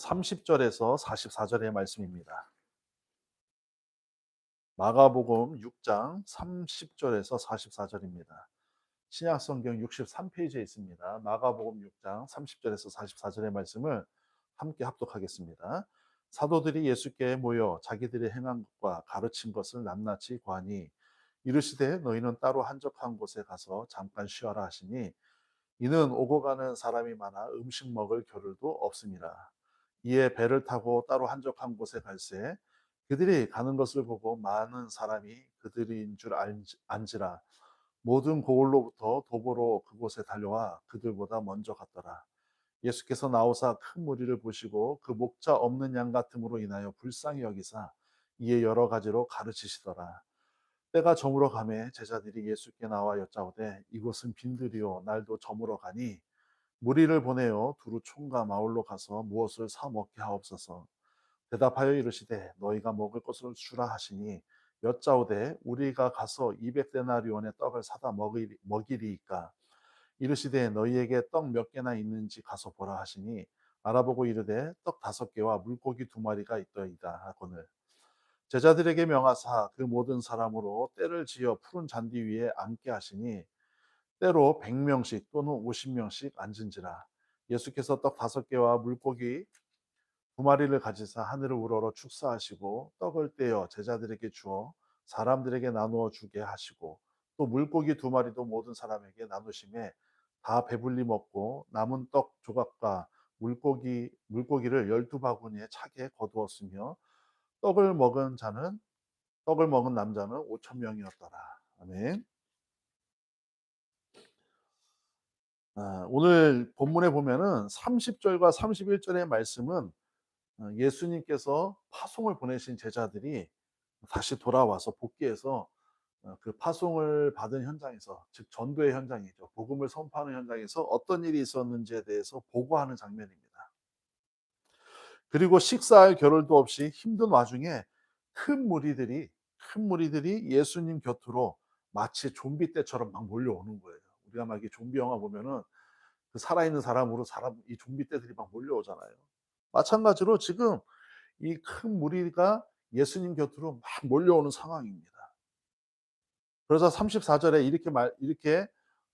30절에서 44절의 말씀입니다. 마가복음 6장 30절에서 44절입니다. 신약성경 63페이지에 있습니다. 마가복음 6장 30절에서 44절의 말씀을 함께 합독하겠습니다. 사도들이 예수께 모여 자기들이 행한 것과 가르친 것을 낱낱이 고하니 이르시되 너희는 따로 한적한 곳에 가서 잠깐 쉬어라 하시니 이는 오고 가는 사람이 많아 음식 먹을 겨를도 없음이라. 이에 배를 타고 따로 한적한 곳에 갈새 그들이 가는 것을 보고 많은 사람이 그들인 줄 안지라. 모든 고을로부터 도보로 그곳에 달려와 그들보다 먼저 갔더라. 예수께서 나오사 큰 무리를 보시고 그 목자 없는 양 같음으로 인하여 불쌍히 여기사 이에 여러 가지로 가르치시더라. 때가 저물어 가매 제자들이 예수께 나와 여짜오되 이곳은 빈들이요 날도 저물어 가니 무리를 보내어 두루 총과 마을로 가서 무엇을 사 먹게 하옵소서. 대답하여 이르시되 너희가 먹을 것을 주라 하시니 여짜오되 우리가 가서 200데나리온의 떡을 사다 먹이리이까. 이르시되 너희에게 떡 몇 개나 있는지 가서 보라 하시니 알아보고 이르되 떡 5개와 물고기 2마리가 있더이다 하거늘 제자들에게 명하사 그 모든 사람으로 떼를 지어 푸른 잔디 위에 앉게 하시니 때로 100명씩 또는 50명씩 앉은지라. 예수께서 떡 5개와 물고기 2마리를 가지사 하늘을 우러러 축사하시고 떡을 떼어 제자들에게 주어 사람들에게 나누어 주게 하시고 또 물고기 2마리도 모든 사람에게 나누심에 다 배불리 먹고 남은 떡 조각과 물고기를 12바구니에 차게 거두었으며 떡을 먹은 남자는 5천 명이었더라. 아멘. 오늘 본문에 보면은 30절과 31절의 말씀은 예수님께서 파송을 보내신 제자들이 다시 돌아와서 복귀해서 그 파송을 받은 현장에서, 즉 전도의 현장이죠. 복음을 선포하는 현장에서 어떤 일이 있었는지에 대해서 보고하는 장면입니다. 그리고 식사할 겨를도 없이 힘든 와중에 큰 무리들이 예수님 곁으로 마치 좀비 떼처럼 막 몰려오는 거예요. 우리가 막 이렇게 좀비 영화 보면은 그 살아있는 사람으로 이 좀비 떼들이 막 몰려오잖아요. 마찬가지로 지금 이 큰 무리가 예수님 곁으로 막 몰려오는 상황입니다. 그러자 34절에 이렇게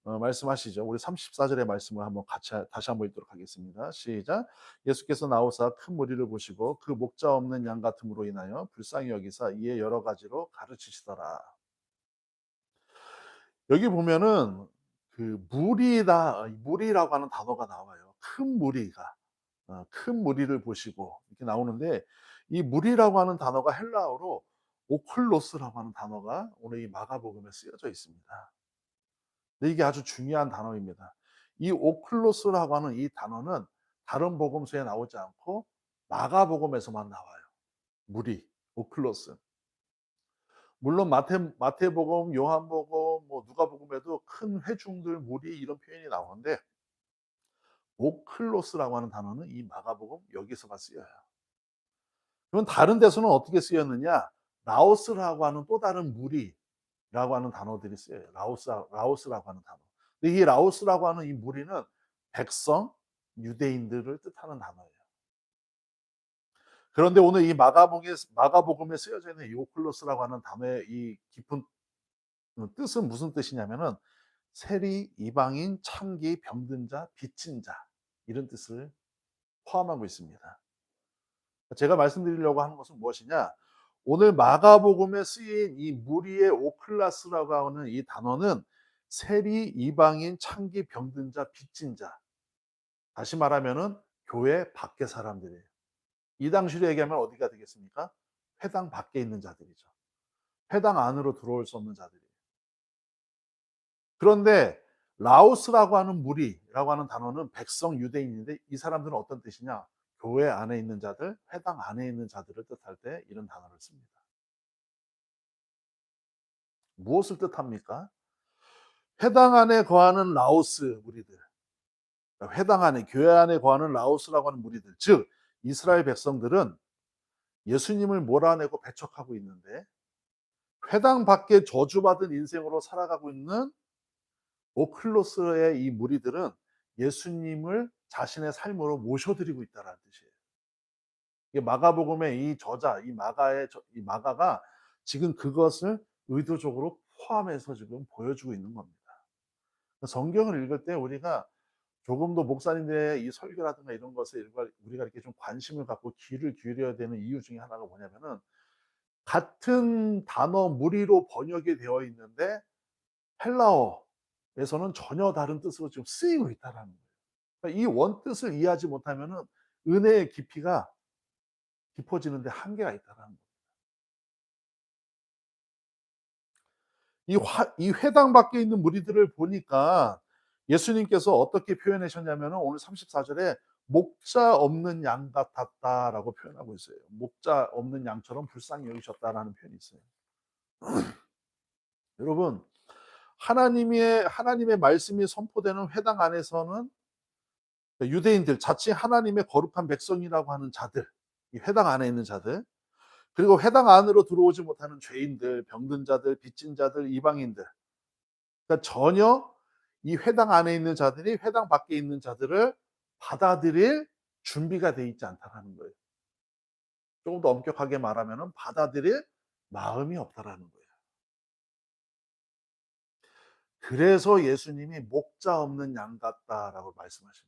말씀하시죠. 우리 34절의 말씀을 한번 같이 다시 한번 읽도록 하겠습니다. 시작. 예수께서 나오사 큰 무리를 보시고 그 목자 없는 양 같음으로 인하여 불쌍히 여기사 이에 여러 가지로 가르치시더라. 여기 보면은 그 무리라고 하는 단어가 나와요. 큰 무리가 큰 무리를 보시고 이렇게 나오는데 이 무리라고 하는 단어가 헬라어로 오클로스라고 하는 단어가 오늘 이 마가복음에 쓰여져 있습니다. 근데 이게 아주 중요한 단어입니다. 이 오클로스라고 하는 이 단어는 다른 복음서에 나오지 않고 마가복음에서만 나와요. 무리, 오클로스. 물론 마태복음, 요한복음, 뭐 누가복음에도 큰 회중들, 무리 이런 표현이 나오는데 오클로스라고 하는 단어는 이 마가복음 여기서만 쓰여요. 그럼 다른 데서는 어떻게 쓰였느냐? 라오스라고 하는 또 다른 무리라고 하는 단어들이 쓰여요. 라오스라고 하는 단어. 근데 이 라오스라고 하는 이 무리는 백성, 유대인들을 뜻하는 단어예요. 그런데 오늘 이 마가복음에 쓰여져 있는 이 오클로스라고 하는 단어의 이 깊은 뜻은 무슨 뜻이냐면은 세리, 이방인, 창기, 병든 자, 빚진 자 이런 뜻을 포함하고 있습니다. 제가 말씀드리려고 하는 것은 무엇이냐? 오늘 마가복음에 쓰인 이 무리의 오클라스라고 하는 이 단어는 세리, 이방인, 창기, 병든 자, 빚진 자. 다시 말하면은 교회 밖의 사람들이에요. 이 당시로 얘기하면 어디가 되겠습니까? 회당 밖에 있는 자들이죠. 회당 안으로 들어올 수 없는 자들이에요. 그런데 라오스라고 하는 무리라고 하는 단어는 백성 유대인인데 이 사람들은 어떤 뜻이냐? 교회 안에 있는 자들, 회당 안에 있는 자들을 뜻할 때 이런 단어를 씁니다. 무엇을 뜻합니까? 회당 안에 거하는 라오스 무리들, 회당 안에 교회 안에 거하는 라오스라고 하는 무리들, 즉 이스라엘 백성들은 예수님을 몰아내고 배척하고 있는데 회당 밖에 저주받은 인생으로 살아가고 있는 오클로스의 이 무리들은 예수님을 자신의 삶으로 모셔드리고 있다는 뜻이에요. 이 마가복음의 이 저자, 이 마가가 지금 그것을 의도적으로 포함해서 지금 보여주고 있는 겁니다. 성경을 읽을 때 우리가 조금 더 목사님들의 이 설교라든가 이런 것에 우리가 이렇게 좀 관심을 갖고 귀를 기울여야 되는 이유 중에 하나가 뭐냐면은, 같은 단어 무리로 번역이 되어 있는데 헬라어에서는 전혀 다른 뜻으로 지금 쓰이고 있다라는 거예요. 그러니까 이 원뜻을 이해하지 못하면은 은혜의 깊이가 깊어지는데 한계가 있다라는 거예요. 이 회당 밖에 있는 무리들을 보니까 예수님께서 어떻게 표현하셨냐면은 오늘 34절에 목자 없는 양 같았다라고 표현하고 있어요. 목자 없는 양처럼 불쌍히 여기셨다라는 표현이 있어요. 여러분, 하나님의 말씀이 선포되는 회당 안에서는 유대인들, 자칭 하나님의 거룩한 백성이라고 하는 자들, 이 회당 안에 있는 자들, 그리고 회당 안으로 들어오지 못하는 죄인들, 병든 자들, 빚진 자들, 이방인들, 그러니까 전혀 이 회당 안에 있는 자들이 회당 밖에 있는 자들을 받아들일 준비가 돼 있지 않다라는 거예요. 조금 더 엄격하게 말하면은 받아들일 마음이 없다라는 거예요. 그래서 예수님이 목자 없는 양 같다라고 말씀하신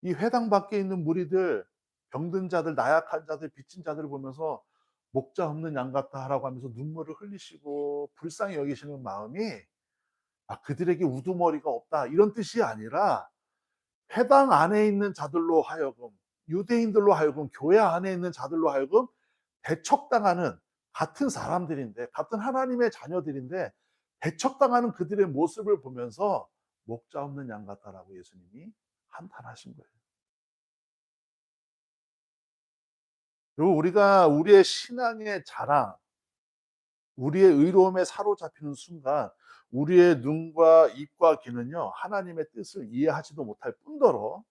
거예요. 이 회당 밖에 있는 무리들, 병든 자들, 나약한 자들, 빚진 자들을 보면서 목자 없는 양 같다라고 하면서 눈물을 흘리시고 불쌍히 여기시는 마음이, 그들에게 우두머리가 없다 이런 뜻이 아니라, 회당 안에 있는 자들로 하여금, 유대인들로 하여금, 교회 안에 있는 자들로 하여금 배척당하는, 같은 사람들인데, 같은 하나님의 자녀들인데 배척당하는 그들의 모습을 보면서 목자 없는 양 같다라고 예수님이 한탄하신 거예요. 그리고 우리가 우리의 신앙의 자랑, 우리의 의로움에 사로잡히는 순간 우리의 눈과 입과 귀는요, 하나님의 뜻을 이해하지도 못할 뿐더러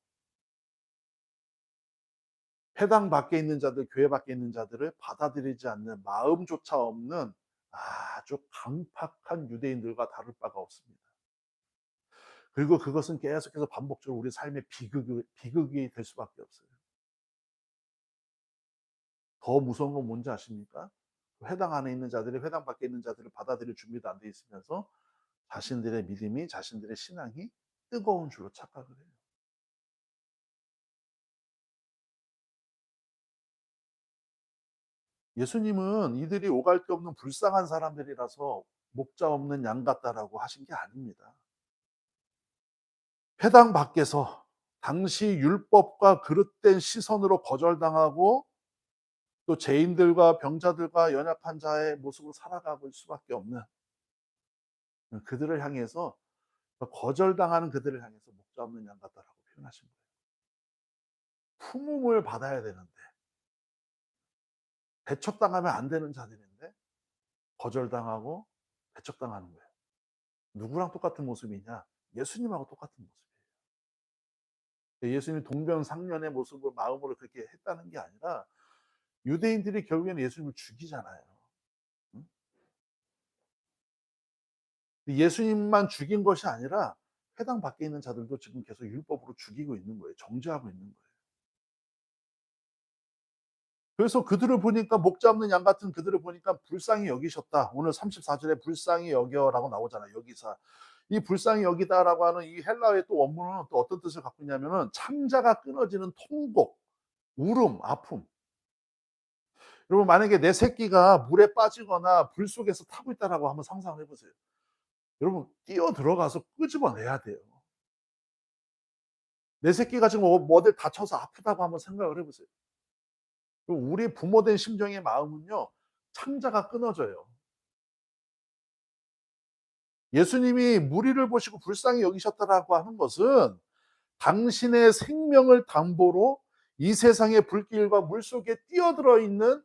회당 밖에 있는 자들, 교회 밖에 있는 자들을 받아들이지 않는 마음조차 없는 아주 강팍한 유대인들과 다를 바가 없습니다. 그리고 그것은 계속해서 반복적으로 우리 삶의 비극이 될 수밖에 없어요. 더 무서운 건 뭔지 아십니까? 회당 안에 있는 자들이 회당 밖에 있는 자들을 받아들일 준비도 안 돼 있으면서 자신들의 믿음이, 자신들의 신앙이 뜨거운 줄로 착각을 해요. 예수님은 이들이 오갈 데 없는 불쌍한 사람들이라서 목자 없는 양 같다라고 하신 게 아닙니다. 회당 밖에서 당시 율법과 그릇된 시선으로 거절당하고 또 죄인들과 병자들과 연약한 자의 모습으로 살아가고 수밖에 없는 그들을 향해서, 거절당하는 그들을 향해서 목자 없는 양 같다라고 표현하신 거예요. 품음을 받아야 되는데, 배척당하면 안 되는 자들인데 거절당하고 배척당하는 거예요. 누구랑 똑같은 모습이냐? 예수님하고 똑같은 모습이에요. 예수님이 동병상련의 모습을 마음으로 그렇게 했다는 게 아니라, 유대인들이 결국에는 예수님을 죽이잖아요. 응? 예수님만 죽인 것이 아니라 회당 밖에 있는 자들도 지금 계속 율법으로 죽이고 있는 거예요. 정죄하고 있는 거예요. 그래서 그들을 보니까, 목 잡는 양 같은 그들을 보니까 불쌍히 여기셨다. 오늘 34절에 불쌍히 여겨라고 나오잖아요. 여기사. 이 불쌍히 여기다라고 하는 이 헬라어의 또 원문은 또 어떤 뜻을 갖고 있냐면은, 창자가 끊어지는 통곡, 울음, 아픔. 여러분, 만약에 내 새끼가 물에 빠지거나 불 속에서 타고 있다라고 한번 상상을 해보세요. 여러분, 뛰어 들어가서 끄집어내야 돼요. 내 새끼가 지금 어딜 다쳐서 아프다고 한번 생각을 해보세요. 우리 부모된 심정의 마음은요, 창자가 끊어져요. 예수님이 무리를 보시고 불쌍히 여기셨다라고 하는 것은 당신의 생명을 담보로 이 세상의 불길과 물속에 뛰어들어 있는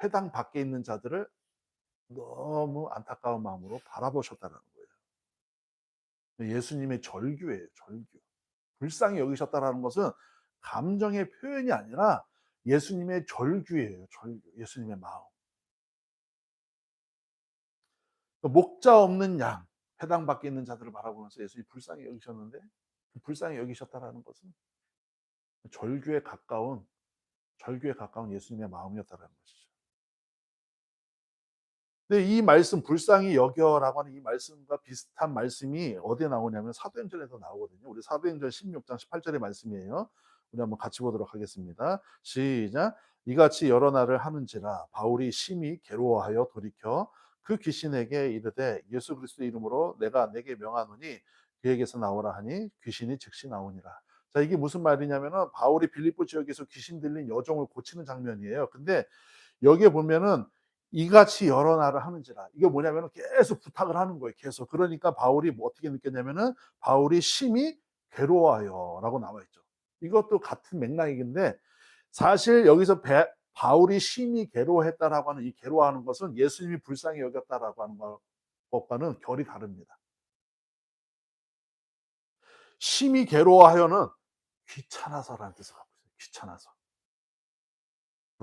회당 밖에 있는 자들을 너무 안타까운 마음으로 바라보셨다는 거예요. 예수님의 절규예요, 절규. 불쌍히 여기셨다라는 것은 감정의 표현이 아니라 예수님의 절규예요, 절규. 예수님의 마음. 목자 없는 양, 회당 밖에 있는 자들을 바라보면서 예수님이 불쌍히 여기셨는데, 불쌍히 여기셨다라는 것은 절규에 가까운 절규에 가까운 예수님의 마음이었다라는 것이죠. 근데 이 말씀 불쌍히 여겨라고 하는 이 말씀과 비슷한 말씀이 어디에 나오냐면 사도행전에도 나오거든요. 우리 사도행전 16장 18절의 말씀이에요. 우리 한번 같이 보도록 하겠습니다. 시작. 이같이 여러 날을 하는지라 바울이 심히 괴로워하여 돌이켜 그 귀신에게 이르되 예수 그리스도의 이름으로 내가 내게 명하노니 그에게서 나오라 하니 귀신이 즉시 나오니라. 자, 이게 무슨 말이냐면은 바울이 빌립보 지역에서 귀신 들린 여종을 고치는 장면이에요. 근데 여기에 보면은 이같이 여러 날을 하는지라. 이게 뭐냐면은 계속 부탁을 하는 거예요. 계속. 그러니까 바울이 뭐 어떻게 느꼈냐면은 바울이 심히 괴로워하여라고 나와 있죠. 이것도 같은 맥락인데 사실 여기서 바울이 심히 괴로워했다라고 하는 이 괴로워하는 것은 예수님이 불쌍히 여겼다라고 하는 것과는 결이 다릅니다. 심히 괴로워하여는 귀찮아서라는 뜻을 갖고 있어요. 귀찮아서.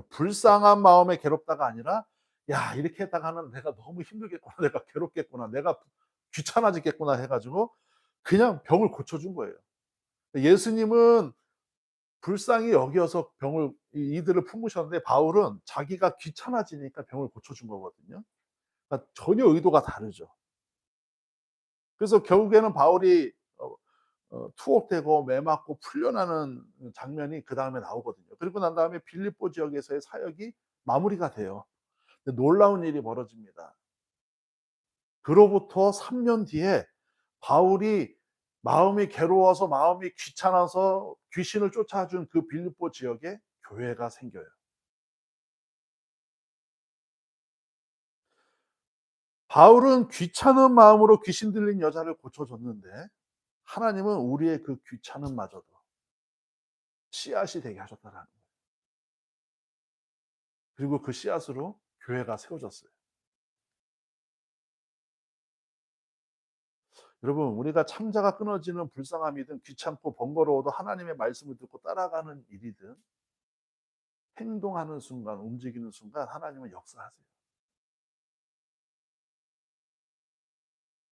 불쌍한 마음에 괴롭다가 아니라 '야 이렇게 했다가는 내가 너무 힘들겠구나. 내가 괴롭겠구나. 내가 귀찮아지겠구나.' 해 가지고 그냥 병을 고쳐 준 거예요. 예수님은 불쌍히 여겨서 병을 이들을 품으셨는데 바울은 자기가 귀찮아지니까 병을 고쳐 준 거거든요. 그러니까 전혀 의도가 다르죠. 그래서 결국에는 바울이 투옥되고 매 맞고 풀려나는 장면이 그다음에 나오거든요. 그리고 난 다음에 빌립보 지역에서의 사역이 마무리가 돼요. 근데 놀라운 일이 벌어집니다. 그로부터 3년 뒤에 바울이 마음이 괴로워서 마음이 귀찮아서 귀신을 쫓아준 그 빌립보 지역에 교회가 생겨요. 바울은 귀찮은 마음으로 귀신 들린 여자를 고쳐줬는데 하나님은 우리의 그 귀찮음마저도 씨앗이 되게 하셨다라는 거예요. 그리고 그 씨앗으로 교회가 세워졌어요. 여러분, 우리가 창자가 끊어지는 불쌍함이든 귀찮고 번거로워도 하나님의 말씀을 듣고 따라가는 일이든 행동하는 순간, 움직이는 순간 하나님은 역사하세요.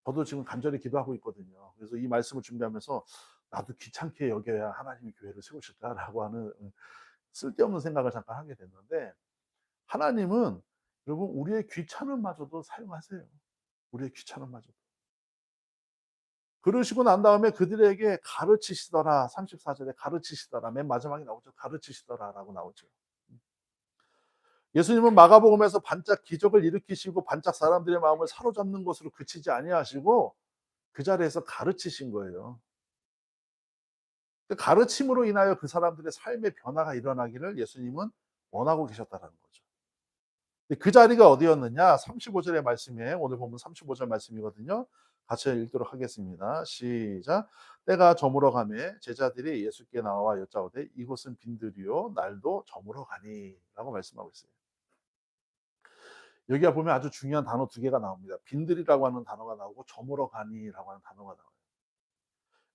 저도 지금 간절히 기도하고 있거든요. 그래서 이 말씀을 준비하면서 '나도 귀찮게 여겨야 하나님이 교회를 세우실까?'라고 하는 쓸데없는 생각을 잠깐 하게 됐는데 하나님은 여러분 우리의 귀찮음마저도 사용하세요. 우리의 귀찮음마저도. 그러시고 난 다음에 그들에게 가르치시더라. 34 절에 가르치시더라. 맨 마지막에 나오죠. 가르치시더라라고 나오죠. 예수님은 마가복음에서 반짝 기적을 일으키시고 반짝 사람들의 마음을 사로잡는 것으로 그치지 아니하시고 그 자리에서 가르치신 거예요. 그 가르침으로 인하여 그 사람들의 삶의 변화가 일어나기를 예수님은 원하고 계셨다라는 거죠. 그 자리가 어디였느냐? 35 절의 말씀이에요. 오늘 본문 35절 말씀이거든요. 같이 읽도록 하겠습니다. 시작. 때가 저물어 가매 제자들이 예수께 나와 여짜오되 이곳은 빈들이요 날도 저물어 가니라고 말씀하고 있어요. 여기가 보면 아주 중요한 단어 두 개가 나옵니다. 빈들이라고 하는 단어가 나오고 저물어 가니라고 하는 단어가 나와요.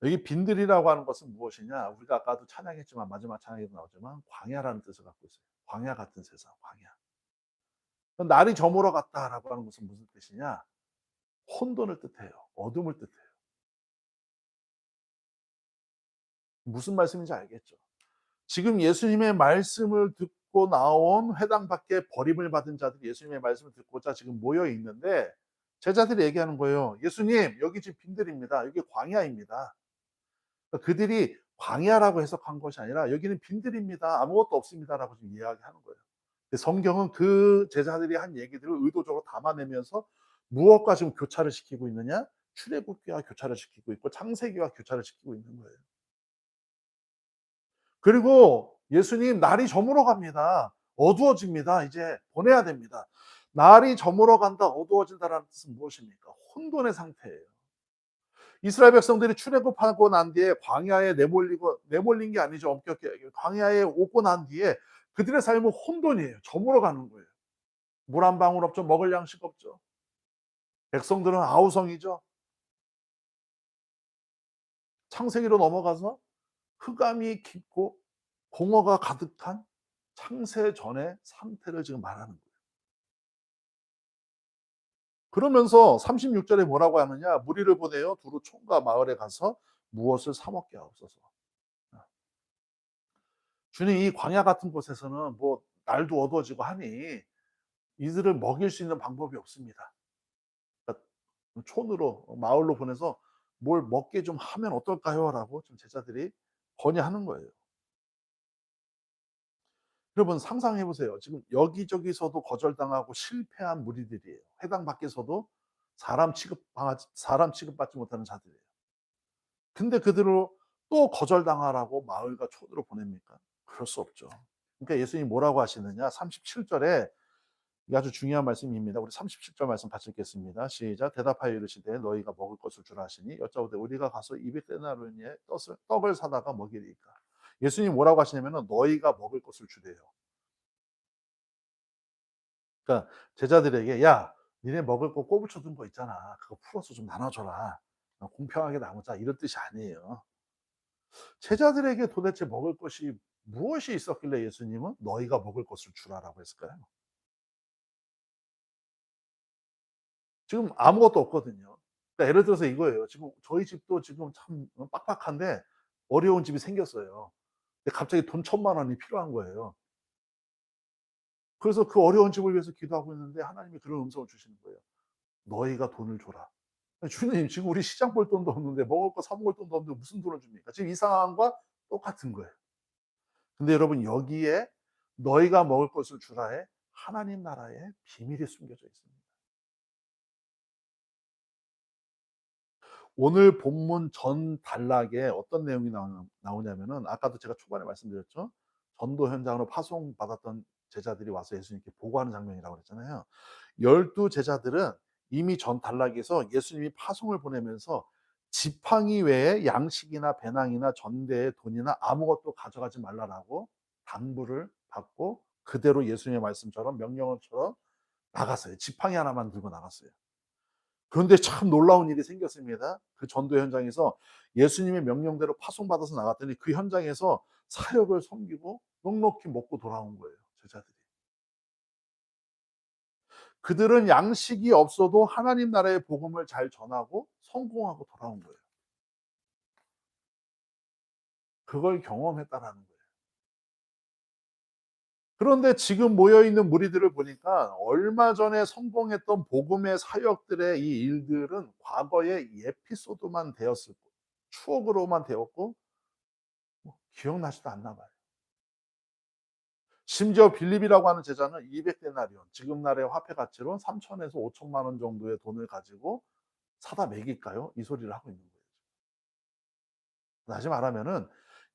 여기 빈들이라고 하는 것은 무엇이냐? 우리가 아까도 찬양했지만 마지막 찬양에도 나오지만 광야라는 뜻을 갖고 있어요. 광야 같은 세상, 광야. 날이 저물어 갔다라고 하는 것은 무슨 뜻이냐? 혼돈을 뜻해요. 어둠을 뜻해요. 무슨 말씀인지 알겠죠? 지금 예수님의 말씀을 듣고 나온 회당 밖에 버림을 받은 자들이 예수님의 말씀을 듣고자 지금 모여 있는데 제자들이 얘기하는 거예요. 예수님, 여기 지금 빈들입니다. 여기 광야입니다. 그러니까 그들이 광야라고 해석한 것이 아니라 여기는 빈들입니다. 아무것도 없습니다라고 지금 이야기하는 거예요. 성경은 그 제자들이 한 얘기들을 의도적으로 담아내면서 무엇과 지금 교차를 시키고 있느냐? 출애굽기와 교차를 시키고 있고 창세기와 교차를 시키고 있는 거예요. 그리고 예수님 날이 저물어 갑니다. 어두워집니다. 이제 보내야 됩니다. 날이 저물어 간다, 어두워진다라는 뜻은 무엇입니까? 혼돈의 상태예요. 이스라엘 백성들이 출애굽하고 난 뒤에 광야에 내몰린 게 아니죠. 엄격히 광야에 오고 난 뒤에 그들의 삶은 혼돈이에요. 저물어 가는 거예요. 물 한 방울 없죠. 먹을 양식 없죠. 백성들은 아우성이죠. 창세기로 넘어가서 흑암이 깊고 공허가 가득한 창세 전의 상태를 지금 말하는 거예요. 그러면서 36 절에 뭐라고 하느냐? 무리를 보내어 두루 촌과 마을에 가서 무엇을 사 먹게 하옵소서. 주님 이 광야 같은 곳에서는 뭐 날도 어두워지고 하니 이들을 먹일 수 있는 방법이 없습니다. 그러니까 촌으로 마을로 보내서 "뭘 먹게 좀 하면 어떨까요?"라고 좀 제자들이 건의하는 거예요. 여러분 상상해 보세요. 지금 여기저기서도 거절당하고 실패한 무리들이에요. 회당 밖에서도 사람 취급받지 못하는 자들이에요. 근데 그들을 또 거절당하라고 마을과 촌으로 보냅니까? 그럴 수 없죠. 그러니까 예수님이 뭐라고 하시느냐 37절에 이게 아주 중요한 말씀입니다. 우리 37절 말씀 같이 읽겠습니다. 시작. 대답하여 이르시되 너희가 먹을 것을 주라 하시니 여짜오되 우리가 가서 200데나리온의 떡을 사다가 먹이리이까. 예수님이 뭐라고 하시냐면은 너희가 먹을 것을 주래요. 그러니까 제자들에게 "야 니네 먹을 거 꼬부쳐 둔 거 있잖아. 그거 풀어서 좀 나눠 줘라. 공평하게 나누자." 이런 뜻이 아니에요. 제자들에게 도대체 먹을 것이 무엇이 있었길래 예수님은 "너희가 먹을 것을 주라."라고 했을까요? 지금 아무것도 없거든요. 그러니까 예를 들어서 이거예요. 지금 저희 집도 지금 참 빡빡한데 어려운 집이 생겼어요. 근데 갑자기 돈 1,000만 원이 필요한 거예요. 그래서 그 어려운 집을 위해서 기도하고 있는데 하나님이 그런 음성을 주시는 거예요. "너희가 돈을 줘라." 주님 지금 우리 시장 볼 돈도 없는데 먹을 거 사 먹을 돈도 없는데 무슨 돈을 줍니까? 지금 이 상황과 똑같은 거예요. 근데 여러분 여기에 "너희가 먹을 것을 주라"에 하나님 나라의 비밀이 숨겨져 있습니다. 오늘 본문 전 단락에 어떤 내용이 나오냐면은 아까도 제가 초반에 말씀드렸죠. 전도 현장으로 파송받았던 제자들이 와서 예수님께 보고하는 장면이라고 그랬잖아요. 12 제자들은 이미 전 단락에서 예수님이 파송을 보내면서 지팡이 외에 양식이나 배낭이나 전대에 돈이나 아무것도 가져가지 말라라고 당부를 받고 그대로 예수님의 말씀처럼 명령어처럼 나갔어요. 지팡이 하나만 들고 나갔어요. 그런데 참 놀라운 일이 생겼습니다. 그 전도 현장에서 예수님의 명령대로 파송받아서 나갔더니 그 현장에서 사역을 섬기고 넉넉히 먹고 돌아온 거예요, 제자들이. 그들은 양식이 없어도 하나님 나라의 복음을 잘 전하고 성공하고 돌아온 거예요. 그걸 경험했다라는 거예요. 그런데 지금 모여 있는 무리들을 보니까 얼마 전에 성공했던 복음의 사역들의 이 일들은 과거의 에피소드만 되었을 뿐, 추억으로만 되었고 기억나지도 않나 봐요. 심지어 빌립이라고 하는 제자는 200데나리온, 지금 날의 화폐 가치로 3천에서 5천만 원 정도의 돈을 가지고 사다 먹일까요? 이 소리를 하고 있는 거예요. 다시 말하면은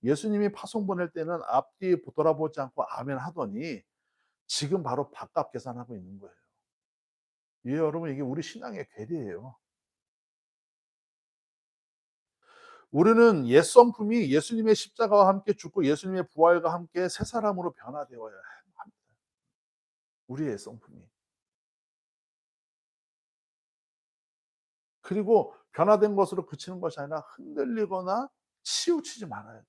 예수님이 파송 보낼 때는 앞뒤 돌아보지 않고 아멘 하더니 지금 바로 밥값 계산하고 있는 거예요. 예, 여러분 이게 우리 신앙의 괴리예요. 우리는 옛 성품이 예수님의 십자가와 함께 죽고 예수님의 부활과 함께 새 사람으로 변화되어야 합니다. 우리의 옛 성품이. 그리고 변화된 것으로 그치는 것이 아니라 흔들리거나 치우치지 말아야 돼요.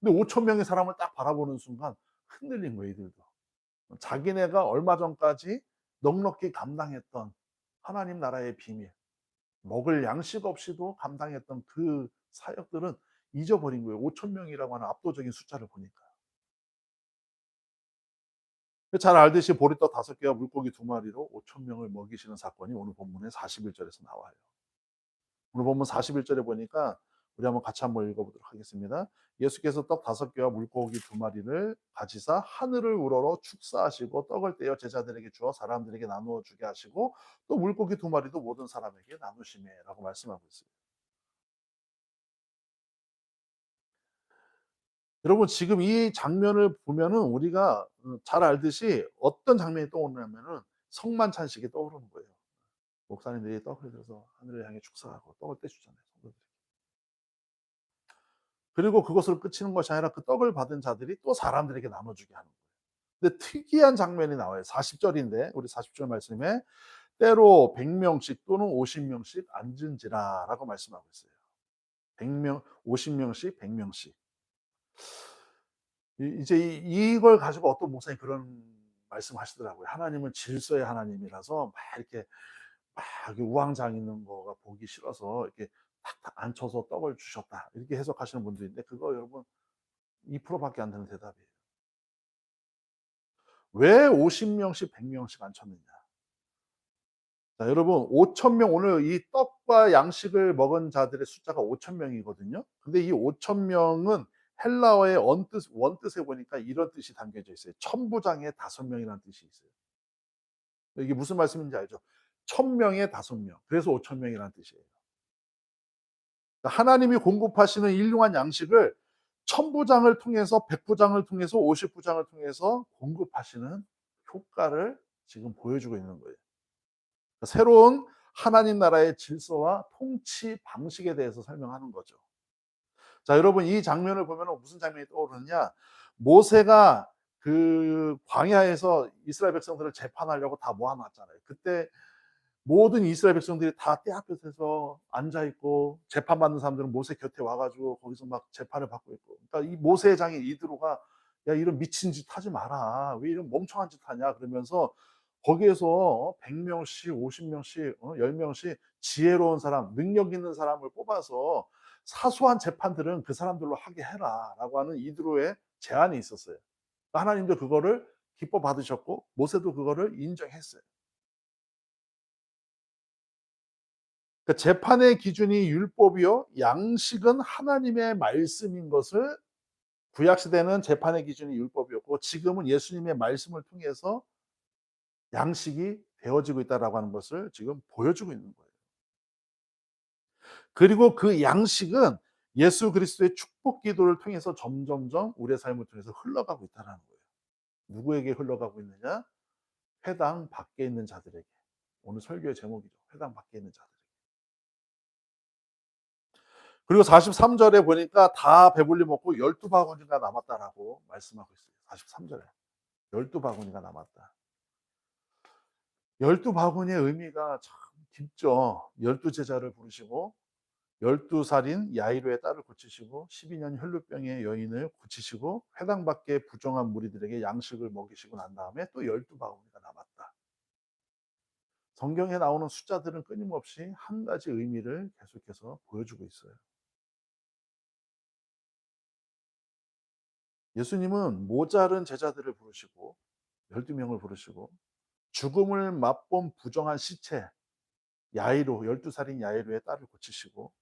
근데 5천 명의 사람을 딱 바라보는 순간 흔들린 거예요, 이들도. 자기네가 얼마 전까지 넉넉히 감당했던 하나님 나라의 비밀, 먹을 양식 없이도 감당했던 그 사역들은 잊어버린 거예요. 5천 명이라고 하는 압도적인 숫자를 보니까. 잘 알듯이 보리떡 5개와 물고기 2마리로 5천 명을 먹이시는 사건이 오늘 본문의 41절에서 나와요. 오늘 본문 41절에 보니까 우리 한번 같이 한번 읽어보도록 하겠습니다. 예수께서 떡 5개와 물고기 2마리를 가지사 하늘을 우러러 축사하시고 떡을 떼어 제자들에게 주어 사람들에게 나누어 주게 하시고 또 물고기 2마리도 모든 사람에게 나누시매라고 말씀하고 있어요. 여러분 지금 이 장면을 보면은 우리가 잘 알듯이 어떤 장면이 떠오르냐면은 성만찬식이 떠오르는 거예요. 목사님들이 떡을 들어서 하늘을 향해 축사하고 떡을 떼주잖아요. 성도들이. 그리고 그것으로 그치는 것이 아니라 그 떡을 받은 자들이 또 사람들에게 나눠주게 하는 거예요. 근데 특이한 장면이 나와요. 40절인데 우리 40절 말씀에 때로 100명씩 또는 50명씩 앉은지라라고 말씀하고 있어요. 100명, 50명씩, 100명씩. 이제 이걸 가지고 어떤 목사님 그런 말씀하시더라고요. 하나님은 질서의 하나님이라서 막 이렇게 막 우왕좌왕 있는 거가 보기 싫어서 이렇게 탁탁 앉혀서 떡을 주셨다. 이렇게 해석하시는 분도 있는데 그거 여러분 2% 밖에 안 되는 대답이에요. 왜 50 명씩 100 명씩 앉혔느냐. 자 여러분 5천 명 오늘 이 떡과 양식을 먹은 자들의 숫자가 5천 명이거든요. 근데 이 5천 명은 헬라어의 원뜻에 보니까 이런 뜻이 담겨져 있어요. 천부장의 5 명이라는 뜻이 있어요. 이게 무슨 말씀인지 알죠? 1,000 명에 5 명. 그래서 5천 명이라는 뜻이에요. 그러니까 하나님이 공급하시는 일용한 양식을 천부장을 통해서 100부장을 통해서 50부장을 통해서 공급하시는 효과를 지금 보여주고 있는 거예요. 새로운 하나님 나라의 질서와 통치 방식에 대해서 설명하는 거죠. 자, 여러분 이 장면을 보면 무슨 장면이 떠오르느냐? 모세가 그 광야에서 이스라엘 백성들을 재판하려고 다 모아 놨잖아요. 그때 모든 이스라엘 백성들이 다 떼앞에서 앉아 있고 재판받는 사람들은 모세 곁에 와 가지고 거기서 막 재판을 받고 있고. 그러니까 이 모세의 장인 이드로가 "야 이런 미친 짓 하지 마라. 왜 이런 멍청한 짓 하냐." 그러면서 거기에서 100 명씩 50 명씩 10 명씩 지혜로운 사람, 능력 있는 사람을 뽑아서 "사소한 재판들은 그 사람들로 하게 해라."라고 하는 이드로의 제안이 있었어요. 하나님도 그거를 기뻐 받으셨고 모세도 그거를 인정했어요. 그 재판의 기준이 율법이요 양식은 하나님의 말씀인 것을 구약 시대는 재판의 기준이 율법이었고 지금은 예수님의 말씀을 통해서 양식이 되어지고 있다라고 하는 것을 지금 보여주고 있는 거예요. 그리고 그 양식은 예수 그리스도의 축복 기도를 통해서 점점점 우리의 삶을 통해서 흘러가고 있다라는 거예요. 누구에게 흘러가고 있느냐? 회당 밖에 있는 자들에게. 오늘 설교의 제목이죠. 회당 밖에 있는 자들. 그리고 43 절에 보니까 다 배불리 먹고 12 바구니가 남았다라고 말씀하고 있어요. 43 절에. 12 바구니가 남았다. 12 바구니의 의미가 참 깊죠. 12 제자를 부르시고 12 살인 야이로의 딸을 고치시고 12년 혈루병의 여인을 고치시고 회당 밖의 부정한 무리들에게 양식을 먹이시고 난 다음에 또 12 바구니가 남았다. 성경에 나오는 숫자들은 끊임없이 한 가지 의미를 계속해서 보여주고 있어요. 예수님은 모자른 제자들을 부르시고 12 명을 부르시고 죽음을 맛본 부정한 시체 야이로 12 살인 야이로의 딸을 고치시고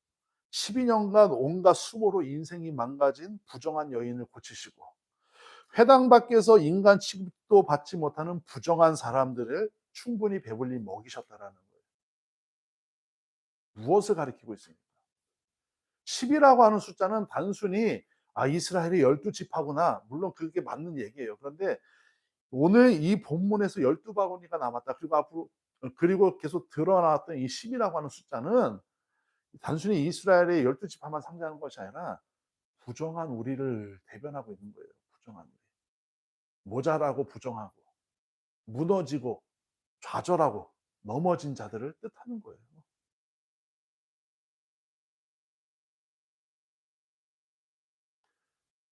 12년간 온갖 수모로 인생이 망가진 부정한 여인을 고치시고 회당 밖에서 인간 취급도 받지 못하는 부정한 사람들을 충분히 배불리 먹이셨다라는 거예요. 무엇을 가리키고 있습니까? 10이라고 하는 숫자는 단순히 이스라엘의 12 지파구나. 물론 그게 맞는 얘기예요. 그런데 오늘 이 본문에서 12 바구니가 남았다. 그리고 앞으로 그리고 계속 드러나왔던 이 10이라고 하는 숫자는 단순히 이스라엘의 12 지파만 상징하는 것이 아니라 부정한 우리를 대변하고 있는 거예요. 부정한 우리. 모자라고 부정하고 무너지고 좌절하고 넘어진 자들을 뜻하는 거예요.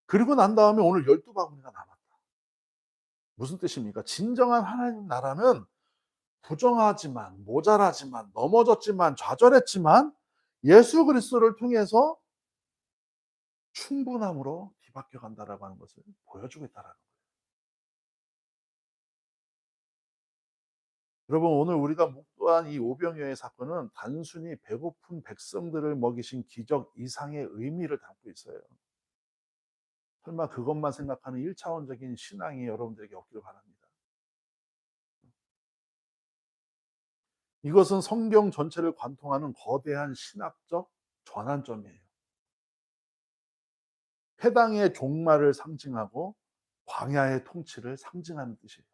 그리고 난 다음에 오늘 12 바구니가 남았다. 무슨 뜻입니까? 진정한 하나님 나라는 부정하지만 모자라지만 넘어졌지만 좌절했지만 예수 그리스도를 통해서 충분함으로 뒤바뀌어 간다라고 하는 것을 보여주고 있다라는 거예요. 여러분 오늘 우리가 묵도한 이 오병이어의 사건은 단순히 배고픈 백성들을 먹이신 기적 이상의 의미를 담고 있어요. 설마 그것만 생각하는 1차원적인 신앙이 여러분들에게 없기를 바랍니다. 이것은 성경 전체를 관통하는 거대한 신학적 전환점이에요. 회당의 종말을 상징하고 광야의 통치를 상징하는 뜻이에요.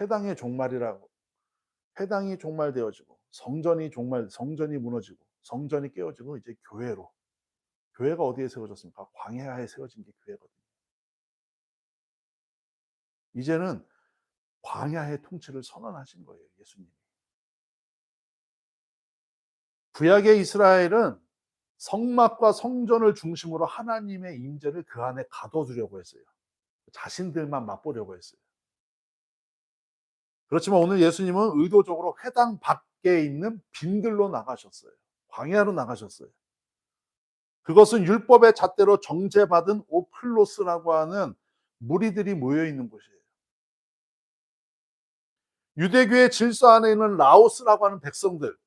회당의 종말이라고 회당이 종말되어지고 성전이 무너지고 성전이 깨어지고 이제 교회로 교회가 어디에 세워졌습니까? 광야에 세워진 게 교회거든요. 이제는 광야의 통치를 선언하신 거예요, 예수님이. 구약의 이스라엘은 성막과 성전을 중심으로 하나님의 임재를 그 안에 가둬두려고 했어요. 자신들만 맛보려고 했어요. 그렇지만 오늘 예수님은 의도적으로 회당 밖에 밖에 있는 빈들로 나가셨어요. 광야로 나가셨어요. 그것은 율법의 잣대로 정죄받은 오클로스라고 하는 무리들이 모여 있는 곳이에요. 유대교의 질서 안에 있는 라오스라고 하는 백성들,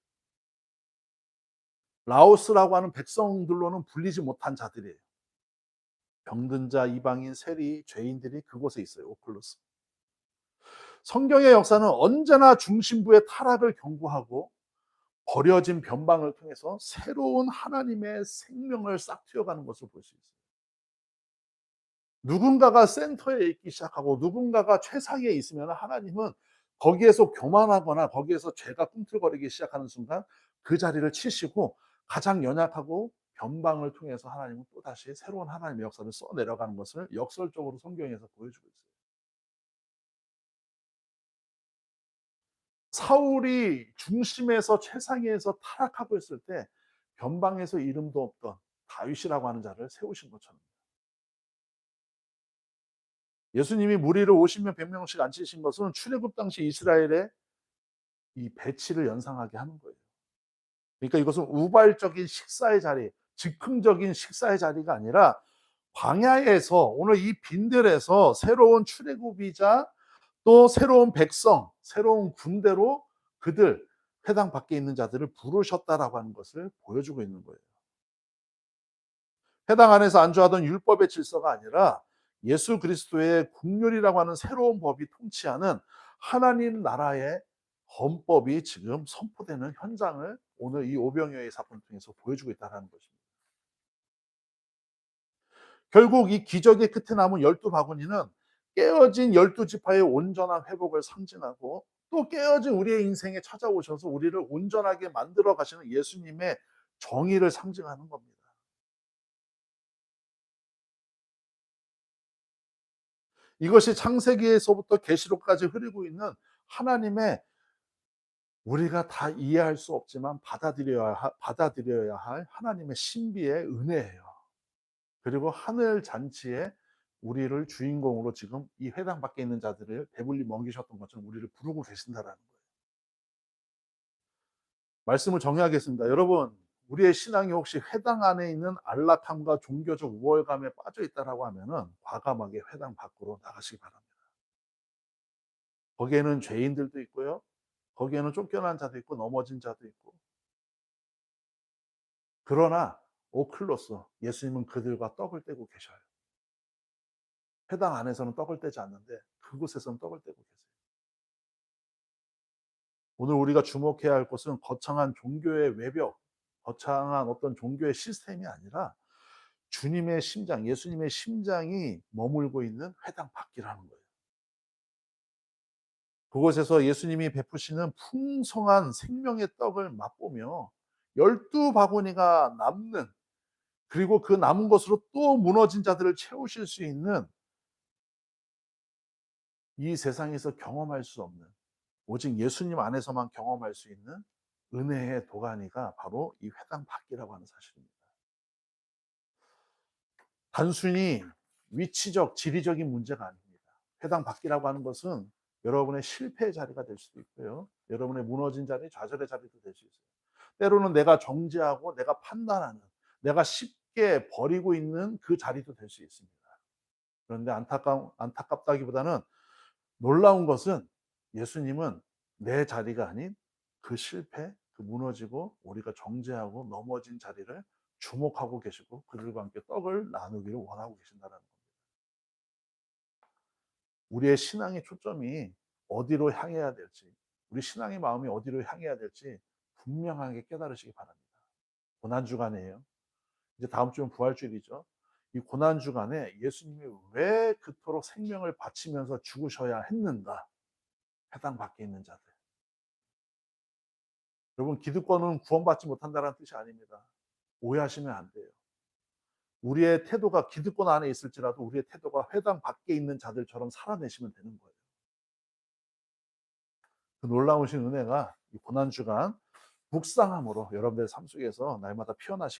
라오스라고 하는 백성들로는 불리지 못한 자들이에요. 병든 자, 이방인, 세리, 죄인들이 그곳에 있어요. 오클로스. 성경의 역사는 언제나 중심부의 타락을 경고하고 버려진 변방을 통해서 새로운 하나님의 생명을 싹 틔워가는 것을 볼 수 있어요. 누군가가 센터에 있기 시작하고 누군가가 최상위에 있으면 하나님은 거기에서 교만하거나 거기에서 죄가 꿈틀거리기 시작하는 순간 그 자리를 치시고 가장 연약하고 변방을 통해서 하나님은 또다시 새로운 하나님의 역사를 써내려가는 것을 역설적으로 성경에서 보여주고 있어요. 사울이 중심에서 최상위에서 타락하고 있을 때 변방에서 이름도 없던 다윗이라고 하는 자를 세우신 것처럼 예수님이 무리를 50명 100명씩 앉히신 것은 출애굽 당시 이스라엘의 이 배치를 연상하게 하는 거예요. 그러니까 이것은 우발적인 식사의 자리, 즉흥적인 식사의 자리가 아니라 광야에서 오늘 이 빈들에서 새로운 출애굽이자 또 새로운 백성, 새로운 군대로 그들 회당 밖에 있는 자들을 부르셨다라고 하는 것을 보여주고 있는 거예요. 회당 안에서 안주하던 율법의 질서가 아니라 예수 그리스도의 국률이라고 하는 새로운 법이 통치하는 하나님 나라의 헌법이 지금 선포되는 현장을 오늘 이 오병이어의 사건을 통해서 보여주고 있다는 것입니다. 결국 이 기적의 끝에 남은 12바구니는 깨어진 12지파의 온전한 회복을 상징하고 또 깨어진 우리의 인생에 찾아오셔서 우리를 온전하게 만들어 가시는 예수님의 정의를 상징하는 겁니다. 이것이 창세기에서부터 계시록까지 흐르고 있는 하나님의 우리가 다 이해할 수 없지만 받아들여야 할 하나님의 신비의 은혜예요. 그리고 하늘 잔치에 우리를 주인공으로 지금 이 회당 밖에 있는 자들을 배불리 먹이셨던 것처럼 우리를 부르고 계신다라는 거예요. 말씀을 정리하겠습니다. 여러분, 우리의 신앙이 혹시 회당 안에 있는 안락함과 종교적 우월감에 빠져 있다라고 하면은 과감하게 회당 밖으로 나가시기 바랍니다. 거기에는 죄인들도 있고요. 거기에는 쫓겨난 자도 있고 넘어진 자도 있고. 그러나 오클로스 예수님은 그들과 떡을 떼고 계셔요. 회당 안에서는 떡을 떼지 않는데 그곳에서는 떡을 떼고 계세요. 오늘 우리가 주목해야 할 것은 거창한 종교의 외벽, 거창한 어떤 종교의 시스템이 아니라 주님의 심장, 예수님의 심장이 머물고 있는 회당 밖이라는 거예요. 그곳에서 예수님이 베푸시는 풍성한 생명의 떡을 맛보며 12바구니가 남는, 그리고 그 남은 것으로 또 무너진 자들을 채우실 수 있는 이 세상에서 경험할 수 없는, 오직 예수님 안에서만 경험할 수 있는 은혜의 도가니가 바로 이 회당 밖이라고 하는 사실입니다. 단순히 위치적, 지리적인 문제가 아닙니다. 회당 밖이라고 하는 것은 여러분의 실패의 자리가 될 수도 있고요. 여러분의 무너진 자리, 좌절의 자리도 될 수 있어요. 때로는 내가 정죄하고 내가 판단하는, 내가 쉽게 버리고 있는 그 자리도 될 수 있습니다. 그런데 안타깝다기보다는 놀라운 것은 예수님은 내 자리가 아닌 그 실패, 그 무너지고 우리가 정죄하고 넘어진 자리를 주목하고 계시고 그들과 함께 떡을 나누기를 원하고 계신다는 겁니다. 우리의 신앙의 초점이 어디로 향해야 될지, 우리 신앙의 마음이 어디로 향해야 될지 분명하게 깨달으시기 바랍니다. 고난주간이에요. 이제 다음 주는 부활주일이죠. 이 고난주간에 예수님이 왜 그토록 생명을 바치면서 죽으셔야 했는가? 해당 밖에 있는 자들. 여러분, 기득권은 구원받지 못한다는 뜻이 아닙니다. 오해하시면 안 돼요. 우리의 태도가 기득권 안에 있을지라도 우리의 태도가 회당 밖에 있는 자들처럼 살아내시면 되는 거예요. 그 놀라우신 은혜가 이 고난주간 묵상함으로 여러분들의 삶 속에서 날마다 피어나시기